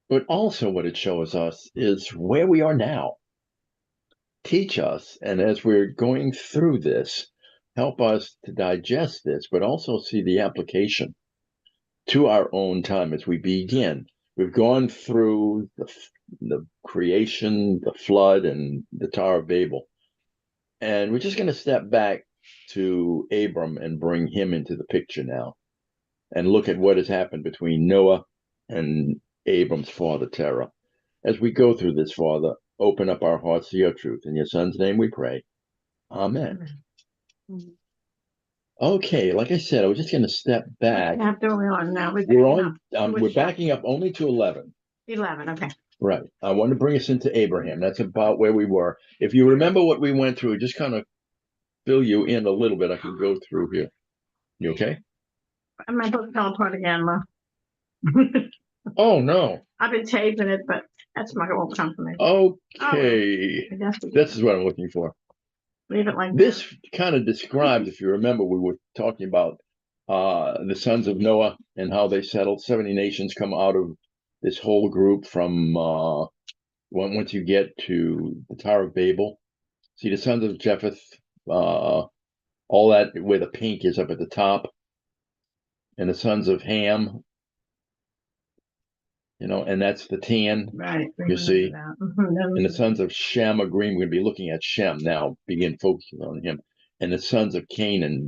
But also what it shows us is where we are now. Teach us, and as we're going through this, help us to digest this, but also see the application to our own time as we begin. We've gone through the creation, the flood, and the Tower of Babel. And we're just going to step back to Abram and bring him into the picture now and look at what has happened between Noah and Abram's father, Terah. As we go through this, Father, open up our hearts to your truth. In your son's name we pray. Amen. Okay, like I said, I was just going to step back. What chapter are we on now? We're backing up only to 11. 11, okay. Right. I want to bring us into Abraham. That's about where we were. If you remember what we went through, just kind of fill you in a little bit. I can go through here. You okay? My book fell apart again, Ma. Oh, no. I've been taping it, but that's my old confirmation. Okay. This is what I'm looking for. Leave it like this kind of describes, if you remember, we were talking about the sons of Noah and how they settled. 70 nations come out of this whole group from once you get to the Tower of Babel. See the sons of Japheth, all that where the pink is up at the top, and the sons of Ham, and that's the tan, right? You see, and the sons of Shem are green. We're going to be looking at Shem now, begin focusing on him, and the sons of Canaan.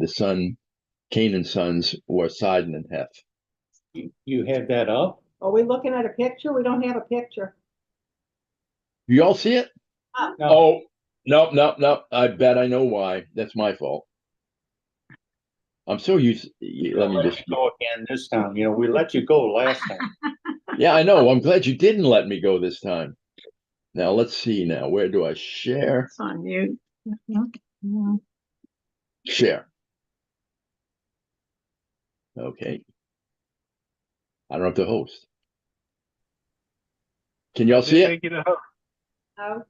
Canaan's sons were Sidon and Heth. You have that up? Are we looking at a picture? We don't have a picture. You all see it? No. Oh, no. I bet I know why. That's my fault. I'm so used. Let me just go again this time. We let you go last time. Yeah, I know. I'm glad you didn't let me go this time. Now let's see. Now where do I share? It's on mute. Share. Okay. I don't have to host. Can y'all see it? You the host. Oh,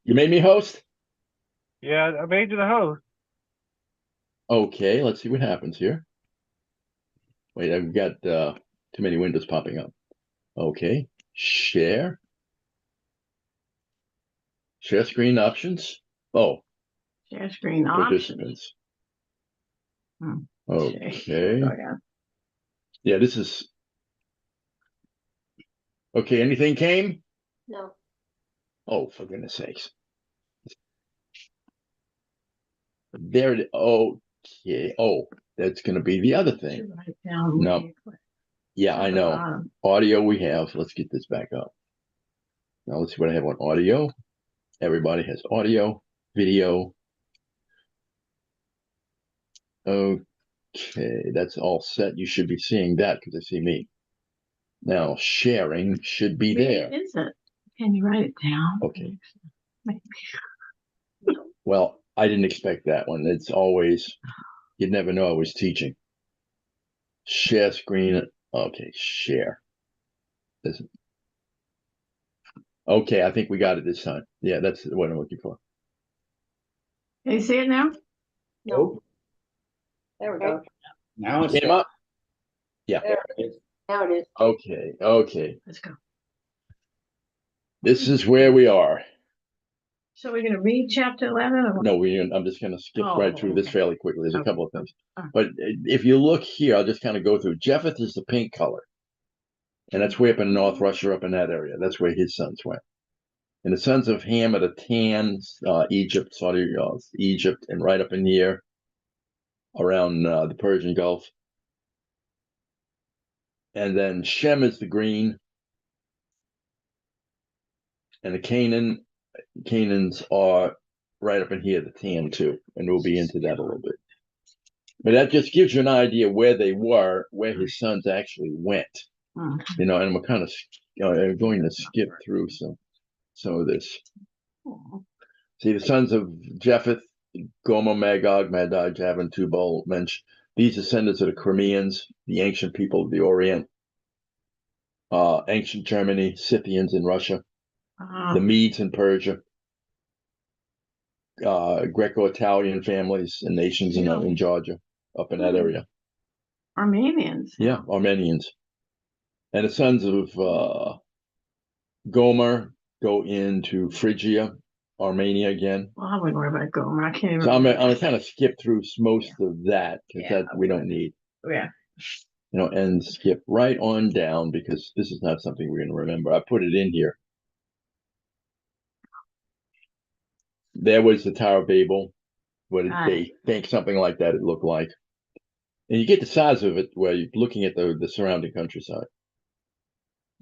You made me host? Yeah, I made you the host. Okay, let's see what happens here. Wait, I've got too many windows popping up. Okay, share. Share screen options. Oh, share screen options. Participants. Okay. Yeah, this is. Okay, anything came? no. Oh, for goodness sakes. There it is. Okay. Oh, that's going to be the other thing. No. Yeah, I know. Audio we have. Let's get this back up. Now let's see what I have on audio. Everybody has audio, video. Okay, that's all set. You should be seeing that because I see me. Now sharing should be there. Is it? Can you write it down? Okay. Well, I didn't expect that one. It's always, you'd never know I was teaching. Share screen. Okay, share. Okay, I think we got it this time. Yeah, that's what I'm looking for. Can you see it now? Nope. There we go. Now it's Came up? Yeah. There it is. Now it is. Okay. Let's go. This is where we are. So we're going to read chapter 11? Or what? No, I'm just going to skip right through this fairly quickly. There's a couple of things. But if you look here, I'll just kind of go through. Japheth is the pink color. And that's way up in North Russia, up in that area. That's where his sons went. And the sons of Ham are the tan, Egypt, Egypt, and right up in here around the Persian Gulf. And then Shem is the green. And the Canaans are right up in here, the tan too. And we'll be into that a little bit. But that just gives you an idea where they were, where his sons actually went. And we're kind of going to skip through some of this. See, the sons of Japheth, Gomer, Magog, Madai, Javan, Tubal, Mensh. These descendants of the Crimeans, the ancient people of the Orient, ancient Germany, Scythians in Russia, the Medes in Persia, Greco-Italian families and nations in Georgia, up in that area. Armenians. Yeah, Armenians. And the sons of Gomer, go into Phrygia, Armenia again. Well, I wouldn't worry about Gomer. I can't even. So I'm remember. gonna kind of skip through most of that because Yeah, that we don't need, Yeah. and skip right on down because this is not something we're going to remember. I put it in here. There was the Tower of Babel. What did they think something like that it looked like? And you get the size of it where you're looking at the surrounding countryside.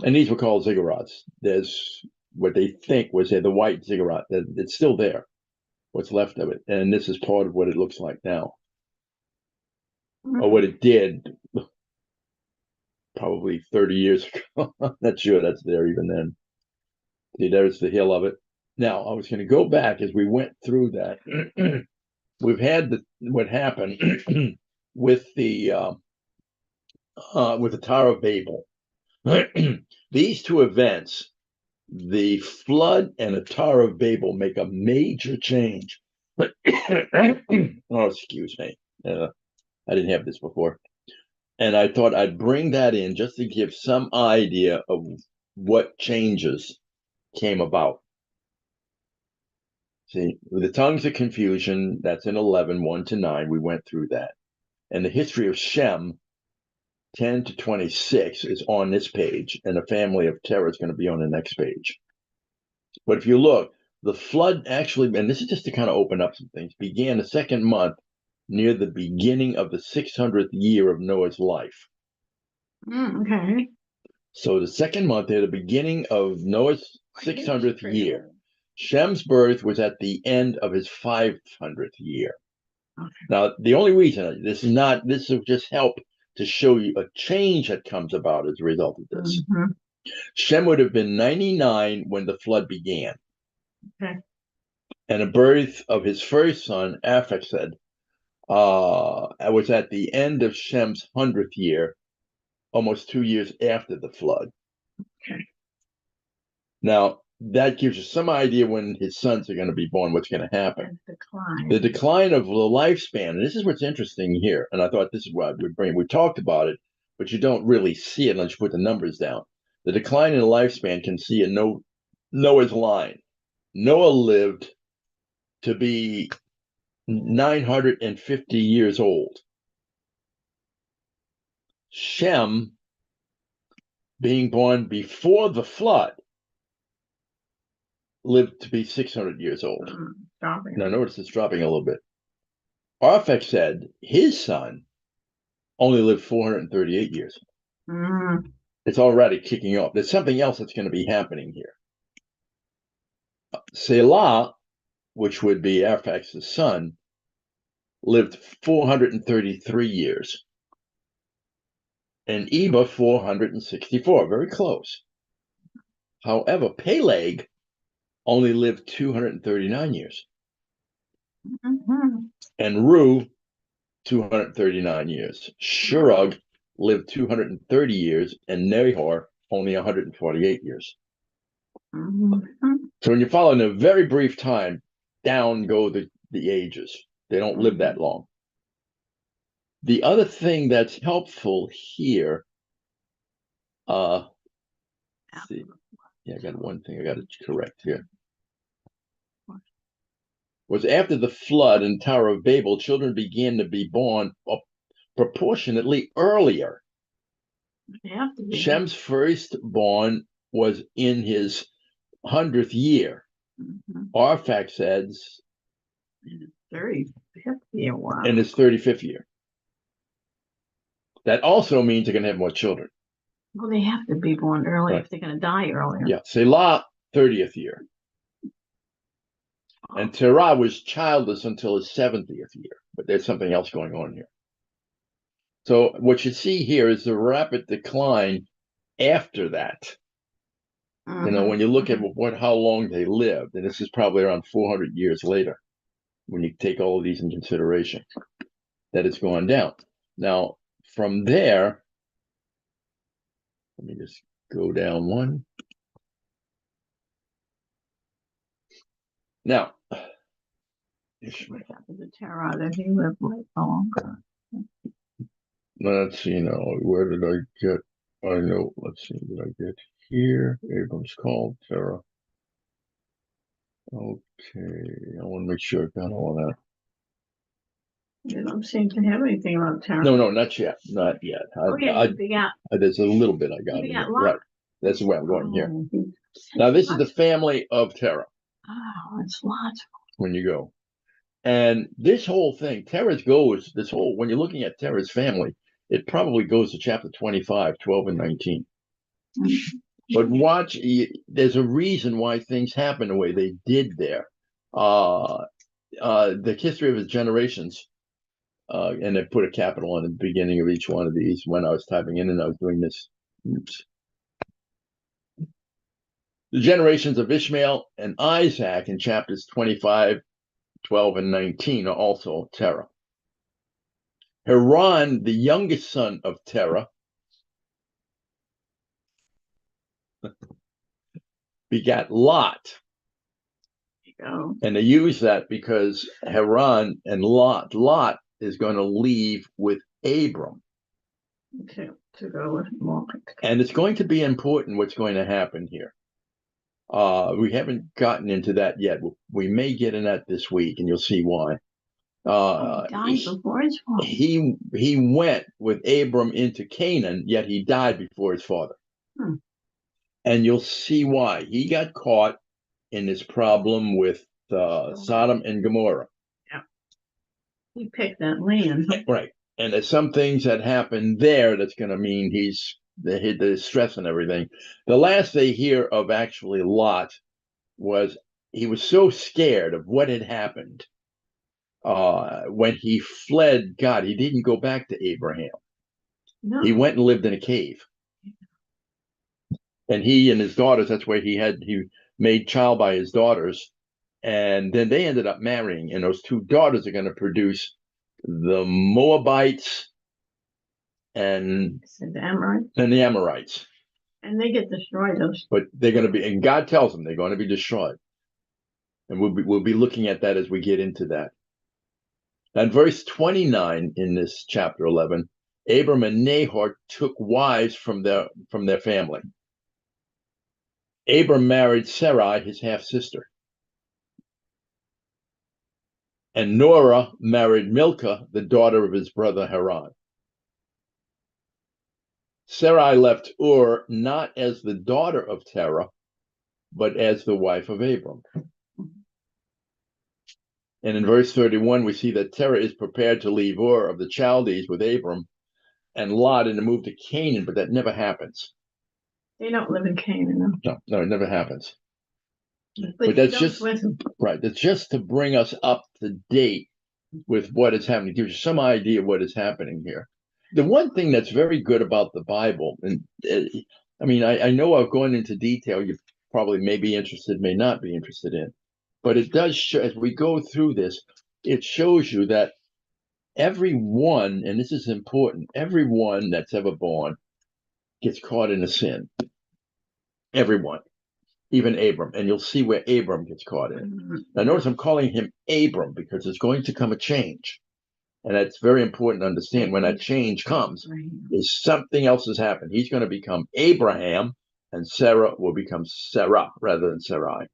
And these were called ziggurats. There's what they think was the white ziggurat. It's still there, what's left of it. And this is part of what it looks like now. Or what it did probably 30 years ago. I'm not sure that's there even then. See, there's the hill of it. Now, I was going to go back as we went through that. We've had what happened with the Tower of Babel. These two events, the flood and the Tower of Babel, make a major change. Oh, excuse me. I didn't have this before. And I thought I'd bring that in just to give some idea of what changes came about. See, the tongues of confusion, that's in 11, 1-9. We went through that. And the history of Shem, 10 to 26, is on this page. And the family of terror is going to be on the next page. But if you look, the flood actually, and this is just to kind of open up some things, began the second month near the beginning of the 600th year of Noah's life. Okay. So the second month, at the beginning of Noah's 600th year. Shem's birth was at the end of his 500th year. Okay. Now, the only reason this will just help to show you a change that comes about as a result of this. Mm-hmm. Shem would have been 99 when the flood began. Okay. And the birth of his first son, Arphaxad, was at the end of Shem's 100th year, almost 2 years after the flood. Okay. Now, that gives you some idea when his sons are going to be born, what's going to happen. The decline of the lifespan, and this is what's interesting here, and I thought this is what I would bring. We talked about it, but you don't really see it unless you put the numbers down. The decline in the lifespan can see in Noah's line. Noah lived to be 950 years old. Shem, being born before the flood, lived to be 600 years old. Now notice it's dropping a little bit. Arphaxad, his son, only lived 438 years. It's already kicking off. There's something else that's going to be happening here. Selah, which would be Arphaxad's son, lived 433 years. And Eber, 464, very close. However, Peleg only lived 239 years. And Ru, 239 years. Shurug lived 230 years, and Nahor only 148 years. So when you follow in a very brief time, down go the ages. They don't live that long. The other thing that's helpful here, see, I got one thing I got to correct here. Was after the flood and Tower of Babel, children began to be born proportionately earlier. Shem's firstborn was in his 100th year. Arphaxad's in his 35th year. Wow. In his 35th year. That also means they're going to have more children. Well, they have to be born early Right. if they're going to die earlier. Yeah, Selah, 30th year. And Terah was childless until his 70th year, but there's something else going on here. So what you see here is the rapid decline after that. You know, when you look at how long they lived, and this is probably around 400 years later, when you take all of these in consideration, that it's gone down. Now, from there, let me just go down one. Now, What happened to Terah that he lived longer? let's see, where did I get? I know, let's see, did I get here. Abram's called Terah. Okay, I want to make sure I've got all that. You don't seem to have anything about Terah. No, not yet. Not yet. Oh, yeah, you begat. There's a little bit I got. You in begat it. Lot. Right. That's where I'm going here. Oh, Now, this is the family of Terah oh, it's lots. when you go. And this whole thing, Terah's goes, when you're looking at Terah's family, it probably goes to chapter 25, 12, and 19. But watch, there's a reason why things happen the way they did there. The history of his generations, and they put a capital on the beginning of each one of these when I was typing in and I was doing this. Oops. The generations of Ishmael and Isaac in chapters 25, 12, and 19 are also Terah. Haran, the youngest son of Terah, begat Lot. Go. And they use that because Haran and Lot is going to leave with Abram. To go with more. And it's going to be important what's going to happen here. We haven't gotten into that yet. We may get in that this week, and you'll see why. He died before his father. He went with Abram into Canaan, yet he died before his father. And you'll see why. He got caught in this problem with Sodom and Gomorrah. Yeah. He picked that land. Right. And there's some things that happen there that's going to mean the stress and everything. The last they hear of actually Lot was he was so scared of what had happened when he fled God. He didn't go back to Abraham. No. He went and lived in a cave. And he and his daughters, that's where he made child by his daughters. And then they ended up marrying. And those two daughters are going to produce the Moabites and the Amorites. And the Amorites. And they get destroyed. But they're going to be, and God tells them they're going to be destroyed. And we'll be looking at that as we get into that. And verse 29 in this chapter 11, Abram and Nahor took wives from their family. Abram married Sarai, his half-sister. And Norah married Milcah, the daughter of his brother Haran. Sarai left Ur not as the daughter of Terah, but as the wife of Abram. And in verse 31, we see that Terah is prepared to leave Ur of the Chaldees with Abram and Lot and to move to Canaan, but that never happens. They don't live in Canaan. No, it never happens. But that's just right. That's just to bring us up to date with what is happening. Gives you some idea of what is happening here. The one thing that's very good about the Bible, and I mean, I know I've gone into detail. You probably may be interested, may not be interested in, but it does show as we go through this. It shows you that everyone, and this is important, everyone that's ever born gets caught in a sin. Everyone. Even Abram, and you'll see where Abram gets caught in. Now, notice I'm calling him Abram because there's going to come a change. And that's very important to understand. When that change comes, is something else has happened. He's going to become Abraham, and Sarah will become Sarah rather than Sarai.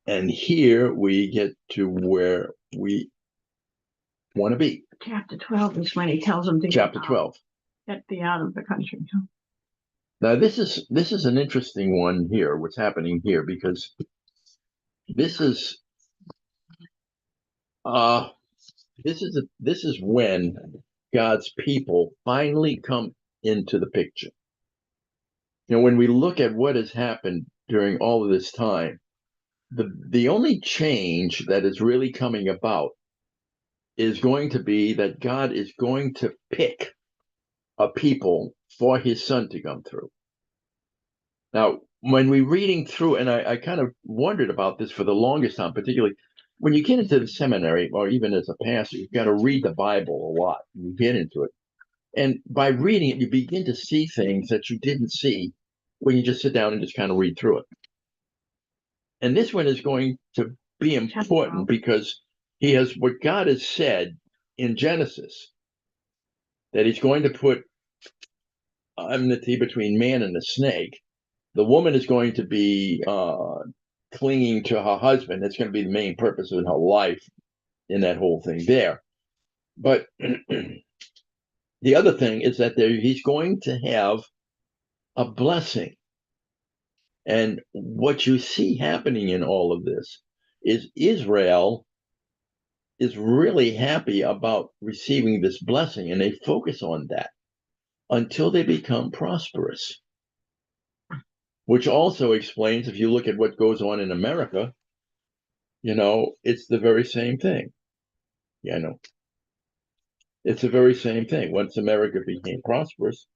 And here we get to where we want to be. Chapter 12 is when he tells them to get out of the country. Now, this is an interesting one here, what's happening here, because this is when God's people finally come into the picture. You know, when we look at what has happened during all of this time, the only change that is really coming about is going to be that God is going to pick a people for his son to come through. Now, when we're reading through, and I kind of wondered about this for the longest time, particularly when you get into the seminary or even as a pastor, you've got to read the Bible a lot. You get into it. And by reading it, you begin to see things that you didn't see when you just sit down and just kind of read through it. And this one is going to be important because he has what God has said in Genesis, that he's going to put enmity between man and the snake. The woman is going to be clinging to her husband. That's going to be the main purpose of her life in that whole thing there. But the other thing is that he's going to have a blessing. And what you see happening in all of this is Israel is really happy about receiving this blessing, and they focus on that until they become prosperous. Which also explains, if you look at what goes on in America, it's the very same thing. Yeah, I know. It's the very same thing. Once America became prosperous,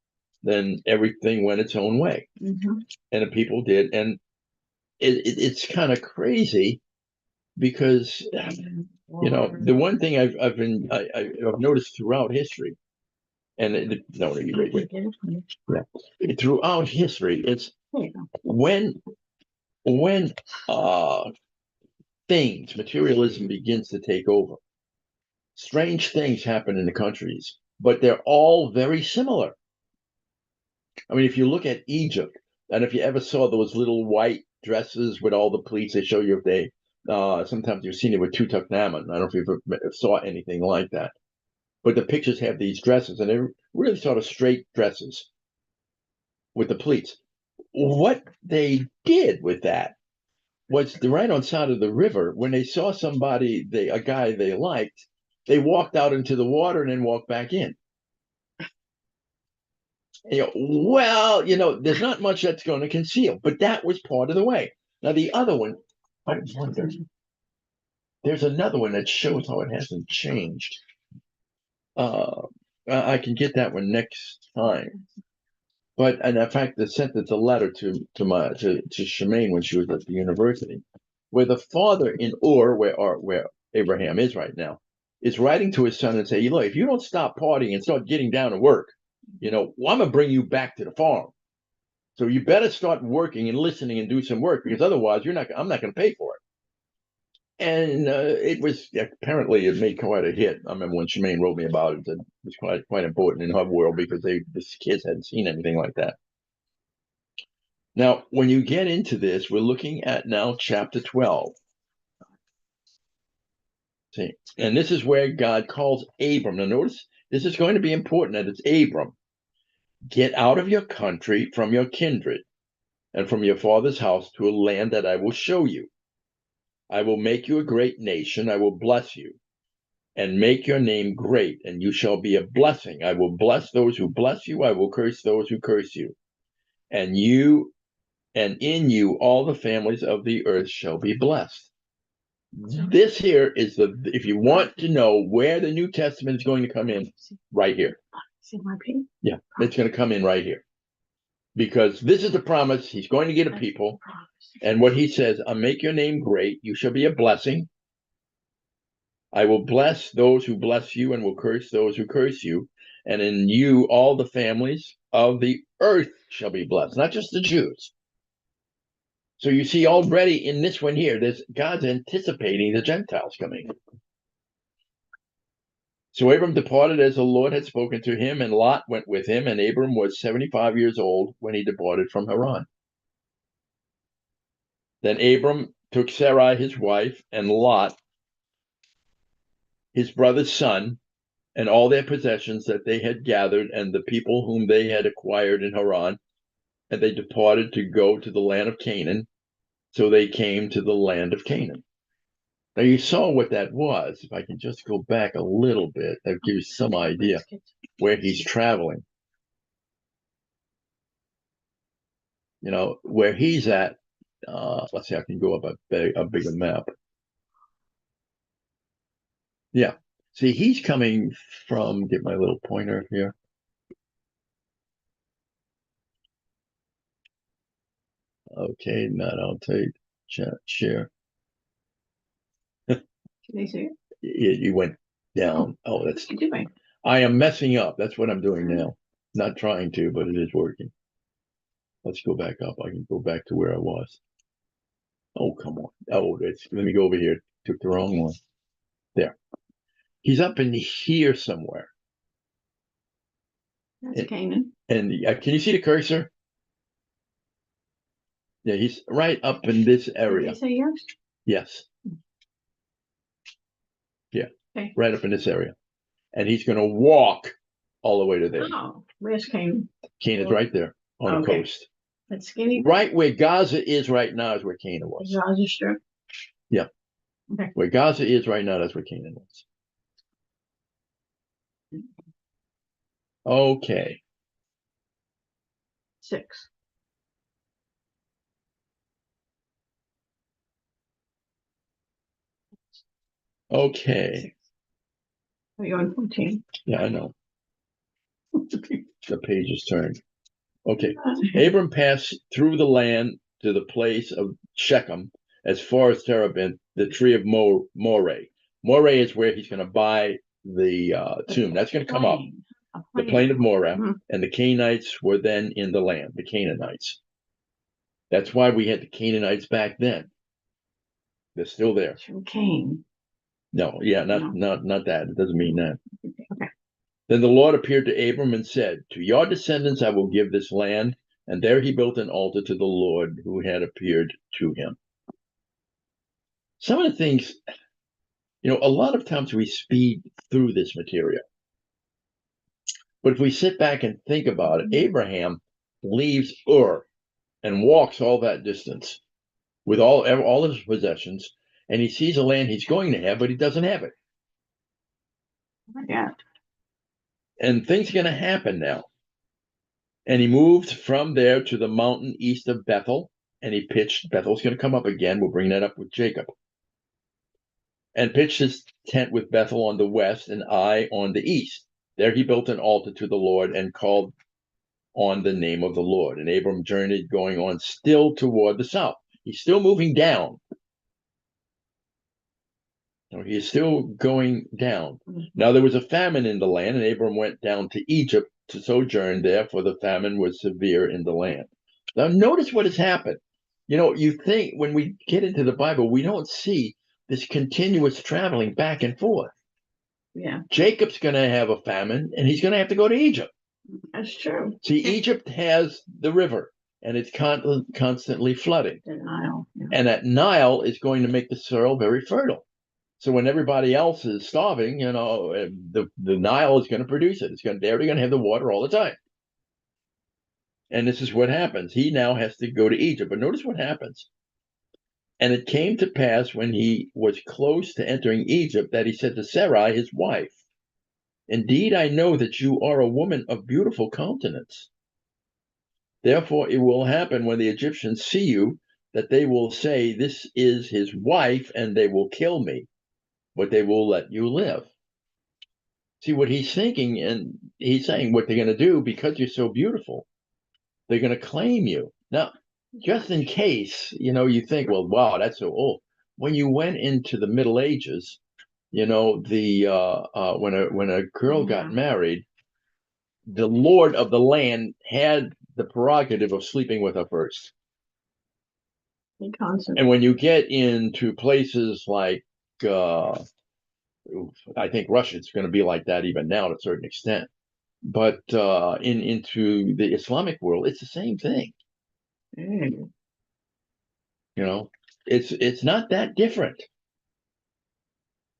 then everything went its own way. Mhm. And the people did. And it's kind of crazy because, the one thing I've noticed throughout history, and throughout history, it's There you go. when materialism begins to take over, strange things happen in the countries, but they're all very similar. I mean, if you look at Egypt, and if you ever saw those little white dresses with all the pleats, they show you if they, sometimes you've seen it with Tutankhamun. I don't know if you ever saw anything like that. But the pictures have these dresses, and they're really sort of straight dresses with the pleats. What they did with that was right on side of the river, when they saw somebody, a guy they liked, they walked out into the water and then walked back in. There's not much that's going to conceal, but that was part of the way. Now, the other one, I wonder, there's another one that shows how it hasn't changed. I can get that one next time. But, and in fact, I sent it a letter to Shemaine when she was at the university, where the father in Ur, where Abraham is right now, is writing to his son and say, look, if you don't stop partying and start getting down to work, I'm gonna bring you back to the farm. So you better start working and listening and do some work, because otherwise I'm not gonna pay for it. And it was apparently it made quite a hit. I remember when Shemaine wrote me about it, it was quite important in her world because the kids hadn't seen anything like that. Now, when you get into this, we're looking at now chapter 12. See, and this is where God calls Abram. Now, notice this is going to be important that it's Abram. Get out of your country, from your kindred, and from your father's house to a land that I will show you. I will make you a great nation. I will bless you and make your name great, and you shall be a blessing. I will bless those who bless you. I will curse those who curse you. And in you all the families of the earth shall be blessed. This here is if you want to know where the New Testament is going to come in, right here. See my pin? Yeah, it's going to come in right here. Because this is the promise he's going to get a people. And what he says, I'll make your name great. You shall be a blessing. I will bless those who bless you and will curse those who curse you. And in you, all the families of the earth shall be blessed, not just the Jews. So you see already in this one here, God's anticipating the Gentiles coming. So Abram departed as the Lord had spoken to him, and Lot went with him, and Abram was 75 years old when he departed from Haran. Then Abram took Sarai his wife, and Lot, his brother's son, and all their possessions that they had gathered, and the people whom they had acquired in Haran, and they departed to go to the land of Canaan. So they came to the land of Canaan. Now you saw what that was. If I can just go back a little bit, that gives you some idea where he's traveling. Where he's at. Let's see, I can go up a bigger map. Yeah. See, he's coming from, get my little pointer here. Okay, now I'll take chat share. Can they see it? You went down. Oh, that's. What are you doing? I am messing up. That's what I'm doing now. Not trying to, but it is working. Let's go back up. I can go back to where I was. Oh, come on. Oh, let me go over here. Took the wrong one. There. He's up in here somewhere. That's Canaan. And can you see the cursor? Yeah, he's right up in this Did area. they say yes? Yes. Yeah, Okay. right up in this area. And he's going to walk all the way to there. Oh, where's Canaan? Canaan's right there on the Okay. coast. That skinny. Right where Gaza is right now is where Canaan was. Gaza Strip. Where Gaza is right now, that's where Canaan was. Okay. 6. Okay. Are you on 14? Yeah, I know. The page is turned. Okay. Abram passed through the land to the place of Shechem as far as Terebinth, the tree of Moreh. Moreh is where he's going to buy the tomb. That's going to come up. The plain of Moreh, Mhm. and the Canaanites were then in the land, the Canaanites. That's why we had the Canaanites back then. They're still there. It's from Cain. No, yeah, not that. It doesn't mean that. Okay. Then the Lord appeared to Abram and said, "To your descendants I will give this land." And there he built an altar to the Lord who had appeared to him. Some of the things, a lot of times we speed through this material. But if we sit back and think about it, Abraham leaves Ur and walks all that distance with all of his possessions, and he sees a land he's going to have, but he doesn't have it. Yeah. And things are going to happen now. And he moved from there to the mountain east of Bethel, and he pitched. Bethel's going to come up again. We'll bring that up with Jacob. And pitched his tent with Bethel on the west and Ai on the east. There he built an altar to the Lord and called on the name of the Lord. And Abram journeyed, going on still toward the south. He's still moving down. He is still going down. Now there was a famine in the land, and Abram went down to Egypt to sojourn there, for the famine was severe in the land. Now notice what has happened. You think when we get into the Bible, we don't see this continuous traveling back and forth. Yeah, Jacob's going to have a famine, and he's going to have to go to Egypt. that's true. See, Egypt has the river, and it's constantly flooding. The Nile. Yeah. And that Nile is going to make the soil very fertile. So when everybody else is starving, the Nile is going to produce it. They're going to have the water all the time. And this is what happens. He now has to go to Egypt. But notice what happens. And it came to pass when he was close to entering Egypt that he said to Sarai, his wife, "Indeed, I know that you are a woman of beautiful countenance. Therefore, it will happen when the Egyptians see you that they will say, 'This is his wife,' and they will kill me, but they will let you live." See what he's thinking, and he's saying what they're going to do because you're so beautiful. They're going to claim you. Now, just in case, you think, well, wow, that's so old. When you went into the Middle Ages, when a girl got married, the lord of the land had the prerogative of sleeping with her first. And when you get into places like, I think Russia, it's going to be like that even now to a certain extent. But into the Islamic world, it's the same thing. It's not that different.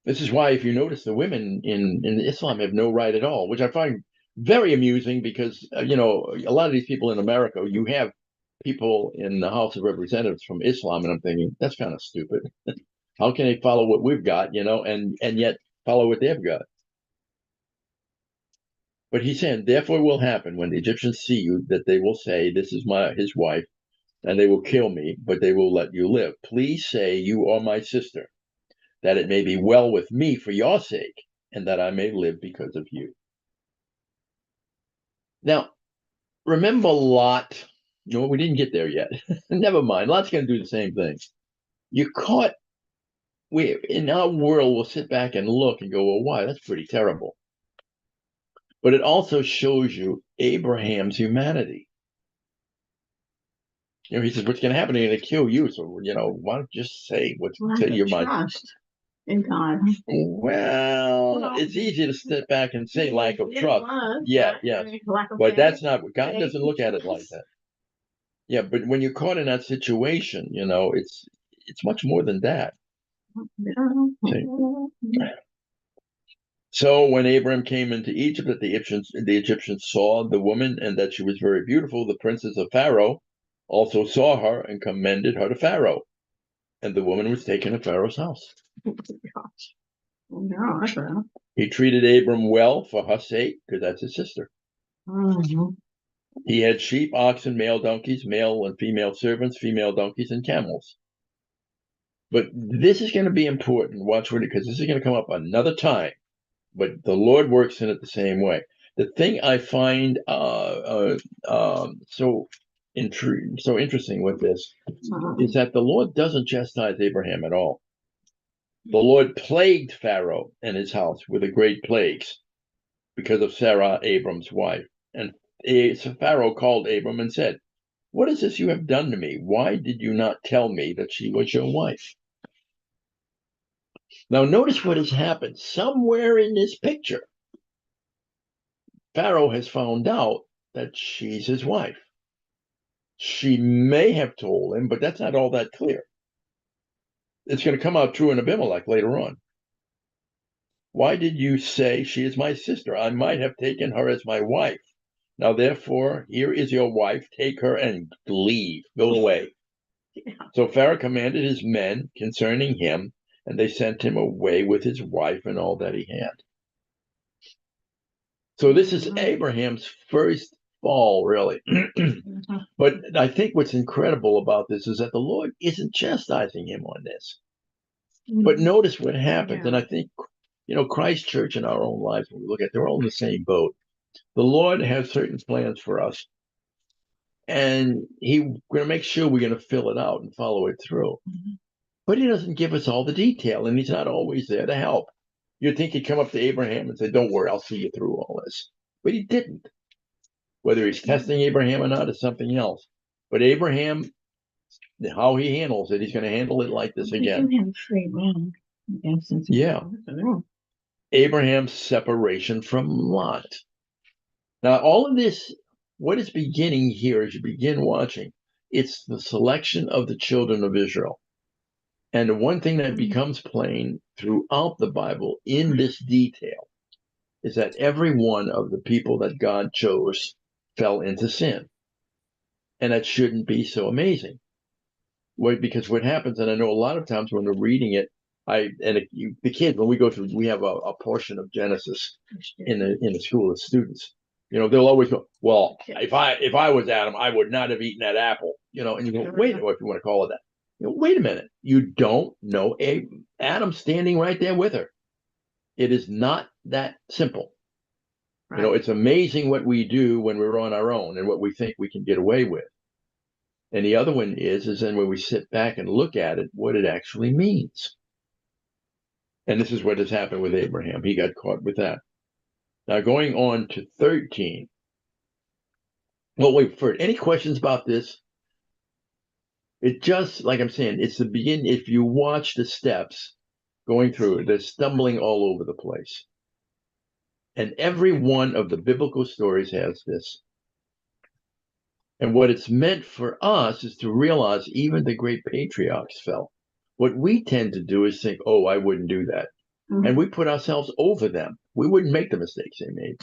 This is why, if you notice, the women in Islam have no right at all, which I find very amusing because, a lot of these people in America, you have people in the House of Representatives from Islam, and I'm thinking, that's kind of stupid. How can they follow what we've got, and yet follow what they've got? But he's saying, therefore it will happen when the Egyptians see you that they will say, 'This is his wife,' and they will kill me, but they will let you live. Please say you are my sister, that it may be well with me for your sake, and that I may live because of you." Now, remember Lot? No, we didn't get there yet. Never mind. Lot's going to do the same thing. You're caught. We in our world, we'll sit back and look and go, "Well, why? That's pretty terrible." But it also shows you Abraham's humanity. He says, "What's going to happen? They're going to kill you. So, why don't you just say, say you're my..." Trust. in God. Well, Well, it's easy to step back and say lack of It trust. was, Yeah, but, yes. I mean, lack of But faith. that's not what God faith, doesn't look at it like trust. that. Yeah, but when you're caught in that situation, it's much more than that. See? So when Abraham came into Egypt, that the Egyptians saw the woman and that she was very beautiful, the princes of Pharaoh also saw her and commended her to Pharaoh. And the woman was taken to Pharaoh's house. Gosh. No, that's right. He treated Abram well for her sake, because that's his sister. Mhm. He had sheep, oxen, male donkeys, male and female servants, female donkeys, and camels. But this is going to be important. Watch for it, because this is going to come up another time. But the Lord works in it the same way. The thing I find so interesting with this is that the Lord doesn't chastise Abraham at all. The Lord plagued Pharaoh and his house with the great plagues because of Sarah, Abram's wife. And so Pharaoh called Abram and said, "What is this you have done to me? Why did you not tell me that she was your wife?" Now, notice what has happened. Somewhere in this picture, Pharaoh has found out that she's his wife. She may have told him, but that's not all that clear. It's going to come out true in Abimelech later on. Why did you say she is my sister? I might have taken her as my wife. Now, therefore, here is your wife. Take her and leave. Go away. Yeah. So Pharaoh commanded his men concerning him, and they sent him away with his wife and all that he had. So this is Abraham's first fall, really. But I think what's incredible about this is that the Lord isn't chastising him on this. But notice what happens. Yeah. And I think, Christ Church in our own lives, when we look at, they're all in the same boat. The Lord has certain plans for us. And He's going to make sure we're going to fill it out and follow it through. But He doesn't give us all the detail, and He's not always there to help. You'd think He'd come up to Abraham and say, "Don't worry, I'll see you through all this." But He didn't. Whether He's testing Abraham or not is something else. But Abraham, how he handles it, he's going to handle it like this again. You have free will. Yeah. Abraham's separation from Lot. Now, all of this, what is beginning here as you begin watching, it's the selection of the children of Israel. And the one thing that becomes plain throughout the Bible in this detail is that every one of the people that God chose fell into sin. And that shouldn't be so amazing. Because what happens, and I know a lot of times when we're reading it, the kids, when we go through, we have a portion of Genesis in the school of students. They'll always go, "Well, if I was Adam, I would not have eaten that apple." And you go, "Wait," or if you want to call it that. Wait a minute. You don't know Adam standing right there with her. It is not that simple. Right. It's amazing what we do when we're on our own and what we think we can get away with. And the other one is then when we sit back and look at it, what it actually means. And this is what has happened with Abraham. He got caught with that. Now, going on to 13. Well, wait, for any questions about this? It just, like I'm saying, it's the beginning. If you watch the steps going through it, they're stumbling all over the place. And every one of the biblical stories has this. And what it's meant for us is to realize even the great patriarchs fell. What we tend to do is think, "Oh, I wouldn't do that." And we put ourselves over them. We wouldn't make the mistakes they made.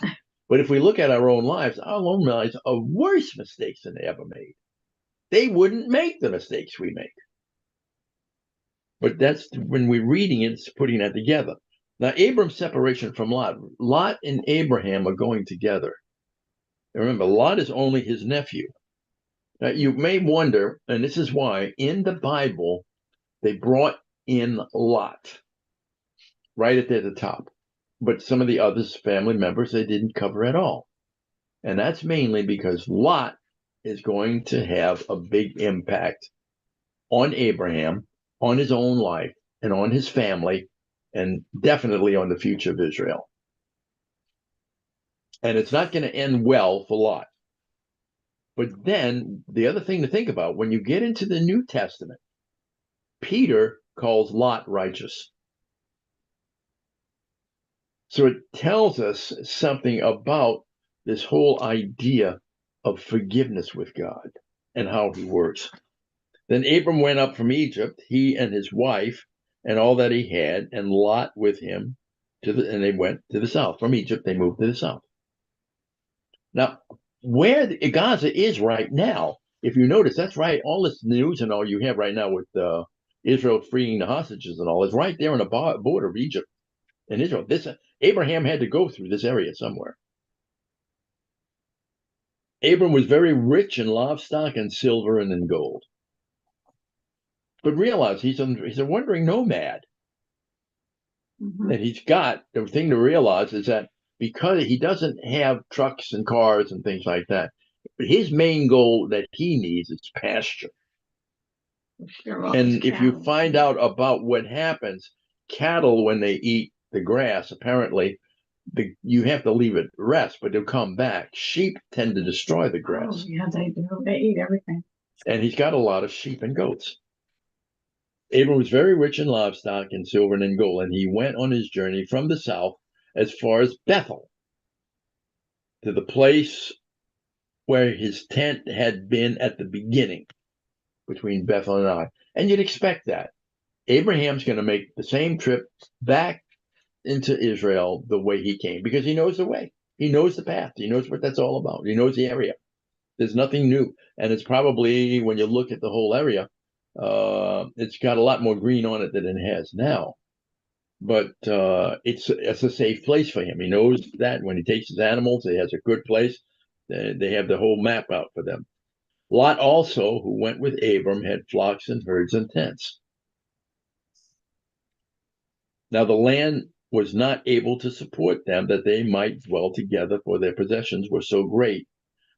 But if we look at our own lives are worse mistakes than they ever made. They wouldn't make the mistakes we make. But that's when we're reading it, it's putting that together. Now, Abram's separation from Lot. Lot and Abraham are going together. And remember, Lot is only his nephew. Now, you may wonder, and this is why, in the Bible, they brought in Lot right at the top. But some of the others, family members, they didn't cover at all. And that's mainly because Lot is going to have a big impact on Abraham, on his own life, and on his family, and definitely on the future of Israel. And it's not going to end well for Lot. But then the other thing to think about, when you get into the New Testament, Peter calls Lot righteous. So it tells us something about this whole idea of forgiveness with God and how he works. Then Abram went up from Egypt, he and his wife, and all that he had, and Lot with him, and they went to the south. From Egypt, they moved to the south. Now, where Gaza is right now, if you notice, that's right. All this news and all you have right now with Israel freeing the hostages and all is right there on the border of Egypt and Israel. This Abraham had to go through this area somewhere. Abram was very rich in livestock and silver and in gold. But realize he's a wandering nomad. Mhm. That he's got, the thing to realize is that because he doesn't have trucks and cars and things like that, his main goal that he needs is pasture. Sure, all And these if you cows. find out about what happens, cattle, when they eat the grass, apparently you have to leave it rest, but they'll come back. Sheep tend to destroy the Oh, grass. yeah, they do. They eat everything. And he's got a lot of sheep and goats. Abram was very rich in livestock and silver and in gold, and he went on his journey from the south as far as Bethel, to the place where his tent had been at the beginning, between Bethel and Ai. And you'd expect that. Abraham's going to make the same trip back into Israel the way he came, because he knows the way. He knows the path. He knows what that's all about. He knows the area. There's nothing new. And it's probably, when you look at the whole area, it's got a lot more green on it than it has now. But it's a safe place for him. He knows that when he takes his animals, he has a good place. They have the whole map out for them. Lot also, who went with Abram, had flocks and herds and tents. Now the land was not able to support them, that they might dwell together, for their possessions were so great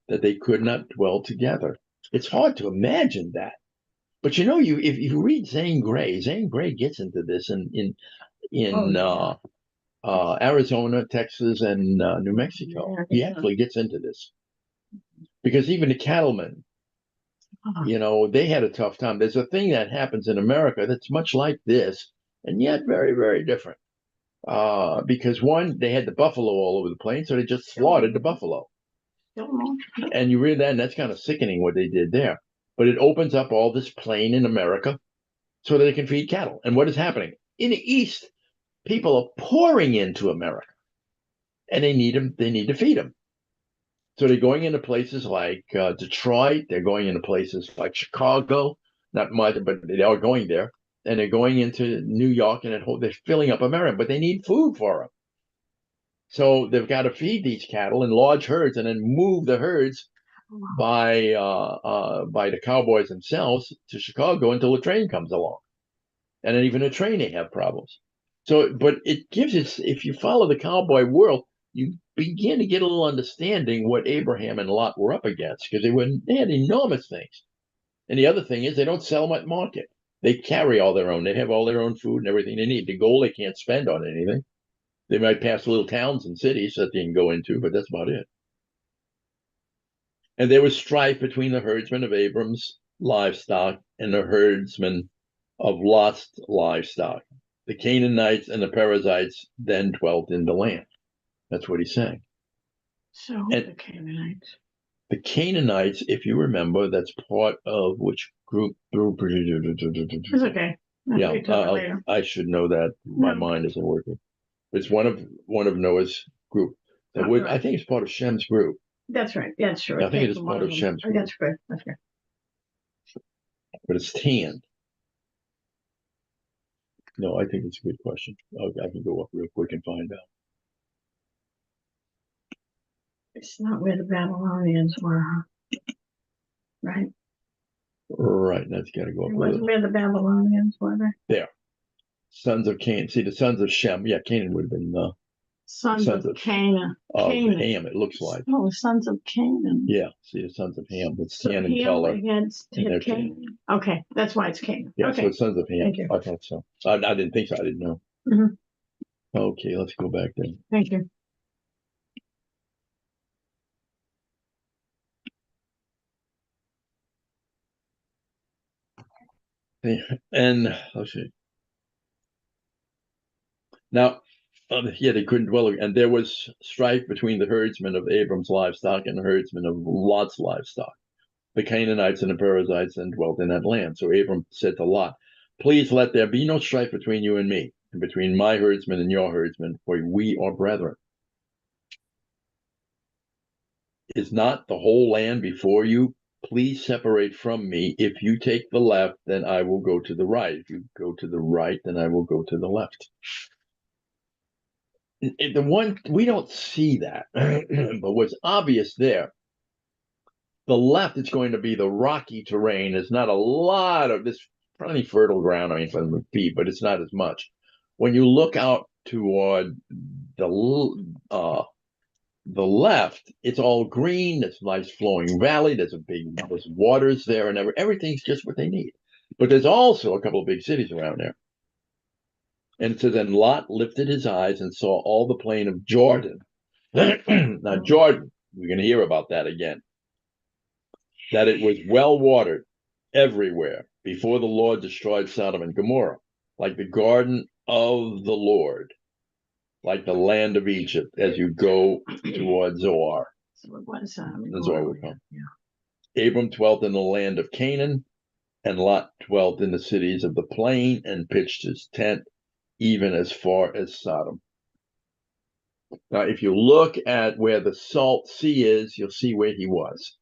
that they could not dwell together. It's hard to imagine that. But you know, if you read Zane Grey gets into this in Oh, yeah. Arizona, Texas, and New Mexico. Yeah, He yeah. actually gets into this because even the cattlemen, Oh, they had a tough time. There's a thing that happens in America that's much like this, and yet very, very different. Because one, they had the buffalo all over the plains, so they just slaughtered the buffalo. don't know. And you read that, and that's kind of sickening what they did there. But it opens up all this plain in America so that they can feed cattle. And what is happening? In the East, people are pouring into America, and they need them. They need to feed them. So they're going into places like Detroit. They're going into places like Chicago. Not much, but they are going there. And they're going into New York, and they're filling up America. But they need food for them. So they've got to feed these cattle in large herds, and then move the herds by the cowboys themselves to Chicago until the train comes along. And then even a train, they have problems. So, but it gives us, if you follow the cowboy world, you begin to get a little understanding what Abraham and Lot were up against, because they had enormous things. And the other thing is they don't sell them at market. They carry all their own. They have all their own food and everything they need. The gold they can't spend on anything. They might pass little towns and cities that they can go into, but that's about it. And there was strife between the herdsmen of Abram's livestock and the herdsmen of Lot's livestock. The Canaanites and the Perizzites then dwelt in the land. That's what he's saying. So who And the Canaanites? the Canaanites, if you remember, that's part of which group? It's okay. Yeah, We talk later. I should know that. My No. mind isn't working. It's one of Noah's group. That would, I think it's part of Shem's group. That's right. Yeah, sure. I think it is Take part one of them. Shem's Oh, group. that's good. That's good. But it's tanned. No, I think it's a good question. I can go up real quick and find out. It's not where the Babylonians were, huh? Right? Right, that's got to go It up. wasn't where the Babylonians were. They? Sons of Cain. See, the sons of Shem. Yeah, Canaan would have been Sons Sons of of- Canaan. of Canaan. Ham. It looks like. Oh, sons of Canaan. Yeah, see, the sons of Ham. It's So tan in he color. only had and they're Canaan. Okay, that's why it's Canaan. Yeah, so Okay. it's sons of Ham. Thank you. I thought so. I didn't think so. I didn't know. Mhm. Okay, let's go back then. Thank you. And let's see. Now, they couldn't dwell, and there was strife between the herdsmen of Abram's livestock and the herdsmen of Lot's livestock. The Canaanites and the Perizzites then dwelt in that land. So Abram said to Lot, "Please let there be no strife between you and me, and between my herdsmen and your herdsmen, for we are brethren. Is not the whole land before you? Please separate from me. If you take the left, then I will go to the right. If you go to the right, then I will go to the left." The one we don't see that, but what's obvious there, the left is going to be the rocky terrain. There's not a lot of this, plenty fertile ground, I mean, for them to feed, but it's not as much. When you look out toward the left, it's all green. There's a nice flowing valley. There's waters there, and everything's just what they need. But there's also a couple of big cities around there. And so then Lot lifted his eyes and saw all the plain of Jordan. Now, Jordan, we're going to hear about that again, that it was well watered everywhere before the Lord destroyed Sodom and Gomorrah, like the garden of the Lord, like the land of Egypt, as you go toward Zoar. So it was, The Zoar would come. yeah. Abram dwelt in the land of Canaan, and Lot dwelt in the cities of the plain and pitched his tent even as far as Sodom. Now, if you look at where the Salt Sea is, you'll see where he was.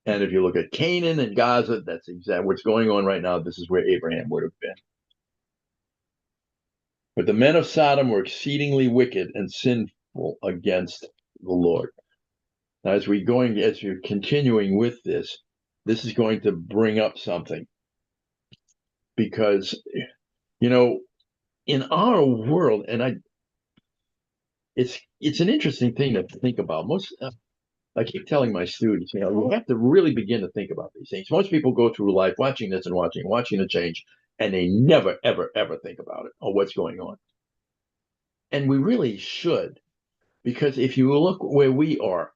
And if you look at Canaan and Gaza, that's exactly what's going on right now. This is where Abraham would have been. But the men of Sodom were exceedingly wicked and sinful against the Lord. Now, as you're continuing with this is going to bring up something. Because, in our world, and it's an interesting thing to think about. I keep telling my students, we have to really begin to think about these things. Most people go through life watching this and watching the change, and they never, ever, ever think about it or what's going on. And we really should, because if you look where we are,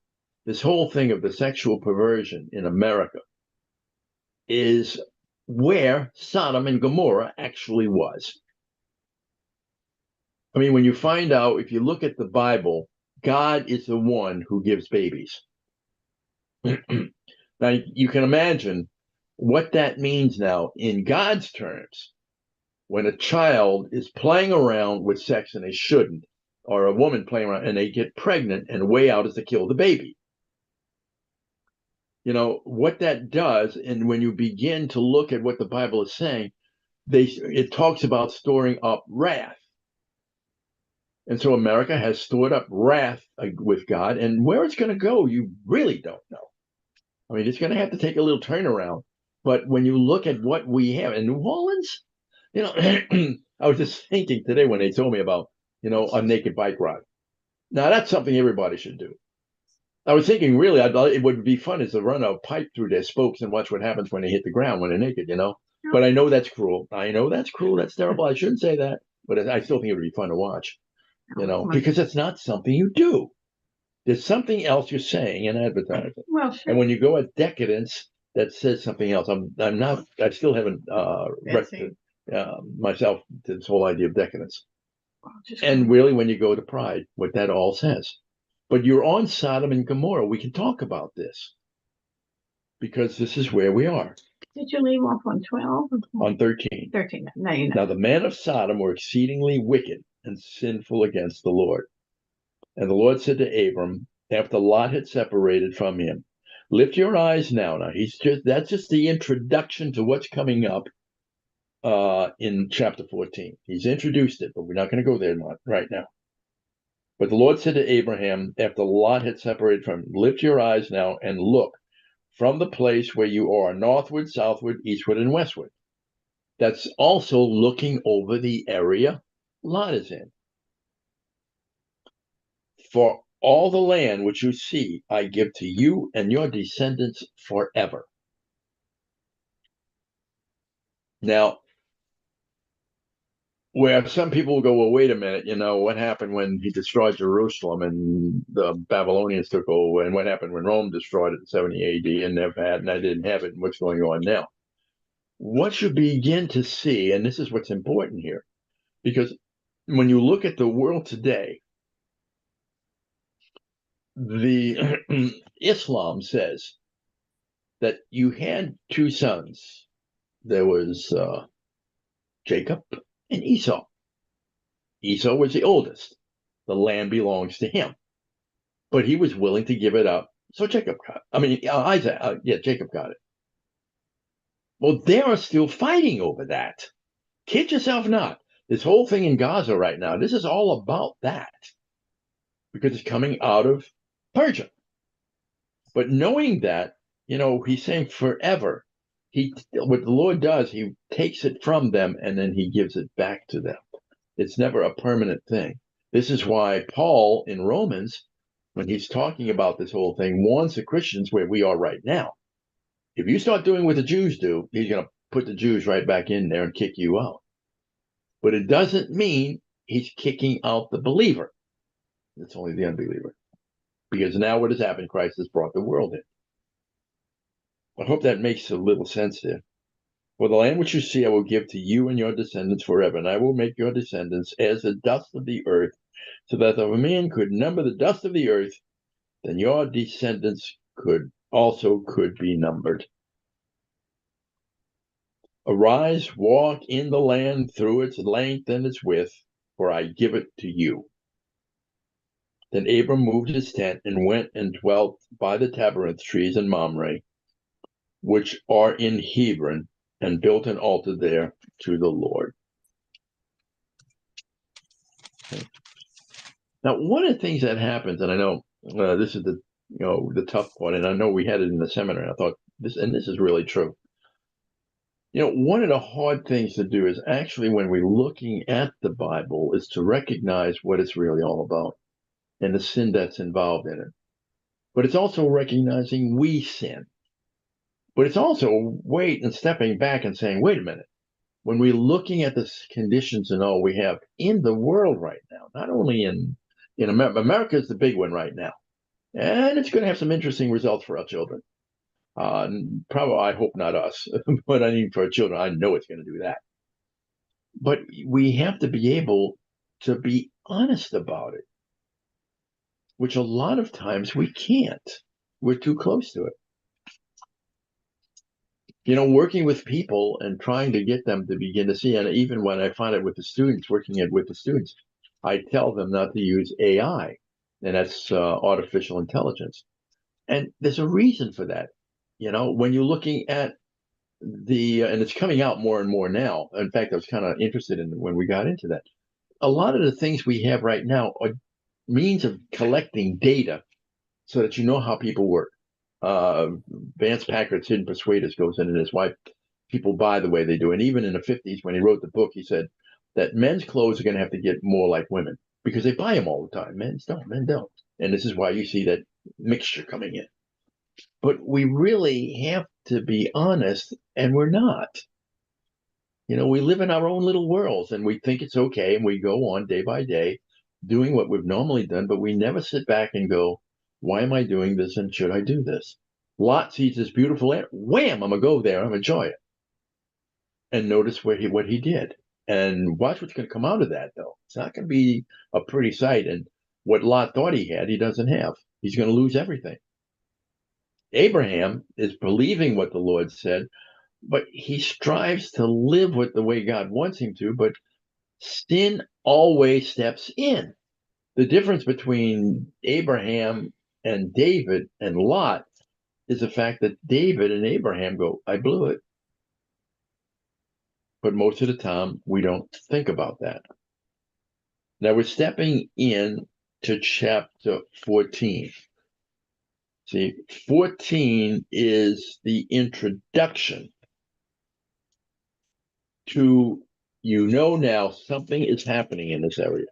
this whole thing of the sexual perversion in America is where Sodom and Gomorrah actually was. I mean, when you find out, if you look at the Bible, God is the one who gives babies. Now, you can imagine what that means now in God's terms. When a child is playing around with sex and they shouldn't, or a woman playing around and they get pregnant, and the way out is to kill the baby. What that does, and when you begin to look at what the Bible is saying, it talks about storing up wrath. And so America has stored up wrath with God, and where it's going to go, you really don't know. I mean, it's going to have to take a little turnaround. But when you look at what we have in New Orleans, I was just thinking today when they told me about, a naked bike ride. Now, that's something everybody should do. I was thinking, really, it would be fun is to run a pipe through their spokes and watch what happens when they hit the ground when they're naked, But I know that's cruel. That's terrible. I shouldn't say that. But I still think it would be fun to watch, because it's not something you do. There's something else you're saying in advertising. Well, sure. And when you go at decadence, that says something else. I still haven't wrecked myself to this whole idea of decadence. And really, when you go to pride, what that all says. But you're on Sodom and Gomorrah. We can talk about this because this is where we are. Did you leave off on 12? On 13. 13. No, you know. Now, the men of Sodom were exceedingly wicked and sinful against the Lord. And the Lord said to Abram, after Lot had separated from him, lift your eyes now. Now, that's just the introduction to what's coming up in chapter 14. He's introduced it, but we're not going to go there right now. But the Lord said to Abraham, after Lot had separated from him, lift your eyes now and look from the place where you are, northward, southward, eastward, and westward. That's also looking over the area Lot is in. For all the land which you see, I give to you and your descendants forever. Now, where some people will go, well, wait a minute, what happened when he destroyed Jerusalem and the Babylonians took over, and what happened when Rome destroyed it in 70 AD and I didn't have it, and what's going on now? What you begin to see, and this is what's important here, because when you look at the world today, the Islam says that you had two sons. There was Jacob and Esau. Esau was the oldest. The land belongs to him, but he was willing to give it up. So Jacob got it. I mean, Jacob got it. Well, they are still fighting over that. Kid yourself not. This whole thing in Gaza right now, this is all about that because it's coming out of Persia. But knowing that, he's saying forever. What the Lord does, he takes it from them and then he gives it back to them. It's never a permanent thing. This is why Paul in Romans, when he's talking about this whole thing, warns the Christians where we are right now. If you start doing what the Jews do, he's going to put the Jews right back in there and kick you out. But it doesn't mean he's kicking out the believer. It's only the unbeliever. Because now what has happened? Christ has brought the world in. I hope that makes a little sense there. For the land which you see, I will give to you and your descendants forever, and I will make your descendants as the dust of the earth, so that if a man could number the dust of the earth, then your descendants could be numbered. Arise, walk in the land through its length and its width, for I give it to you. Then Abram moved his tent and went and dwelt by the terebinth trees in Mamre, which are in Hebron, and built an altar there to the Lord. Okay. Now, one of the things that happens, and I know this is the tough part, and I know we had it in the seminary. I thought this is really true. One of the hard things to do is actually when we're looking at the Bible is to recognize what it's really all about and the sin that's involved in it. But it's also recognizing we sin. But it's also stepping back and saying, wait a minute, when we're looking at the conditions and all we have in the world right now, not only in America, America is the big one right now. And it's going to have some interesting results for our children. Probably, I hope not us, but I mean for our children, I know it's going to do that. But we have to be able to be honest about it, which a lot of times we can't. We're too close to it. Working with people and trying to get them to begin to see, and even when I find it with the students, with the students, I tell them not to use AI, and that's artificial intelligence. And there's a reason for that. When you're looking at and it's coming out more and more now. In fact, I was kind of interested in when we got into that. A lot of the things we have right now are means of collecting data so that you know how people work. Vance Packard's Hidden Persuaders goes in, and his wife, people buy the way they do. And even in the 50s, when he wrote the book, he said that men's clothes are going to have to get more like women because they buy them all the time. Men don't. And this is why you see that mixture coming in. But we really have to be honest, and we're not. We live in our own little worlds, and we think it's okay, and we go on day by day doing what we've normally done, but we never sit back and go, why am I doing this, and should I do this? Lot sees this beautiful land. Wham! I'm going to go there. I'm going to enjoy it. And notice what he did. And watch what's going to come out of that, though. It's not going to be a pretty sight. And what Lot thought he had, he doesn't have. He's going to lose everything. Abraham is believing what the Lord said, but he strives to live with the way God wants him to, but sin always steps in. The difference between Abraham and David and Lot is the fact that David and Abraham go, I blew it. But most of the time, we don't think about that. Now we're stepping in to chapter 14. See, 14 is the introduction to, now something is happening in this area.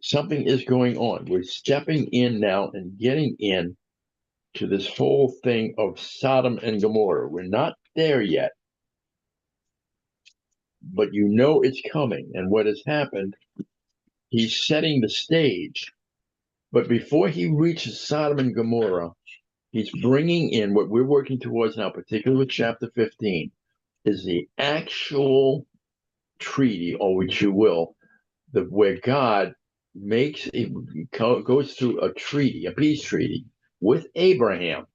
Something is going on. We're stepping in now and getting in to this whole thing of Sodom and Gomorrah. We're not there yet, but it's coming. And what has happened, he's setting the stage. But before he reaches Sodom and Gomorrah, he's bringing in what we're working towards now, particularly with chapter 15, is the actual treaty, or which you will, where God goes through a treaty, a peace treaty with Abraham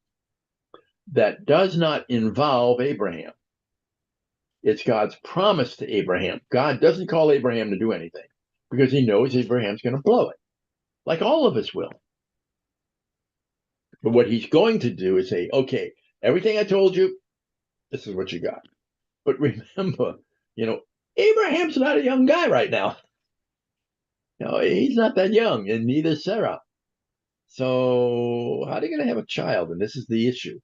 that does not involve Abraham. It's God's promise to Abraham. God doesn't call Abraham to do anything because he knows Abraham's going to blow it, like all of us will. But what he's going to do is say, okay, everything I told you, this is what you got. But remember, Abraham's not a young guy right now. No, he's not that young, and neither is Sarah. So how are they going to have a child? And this is the issue.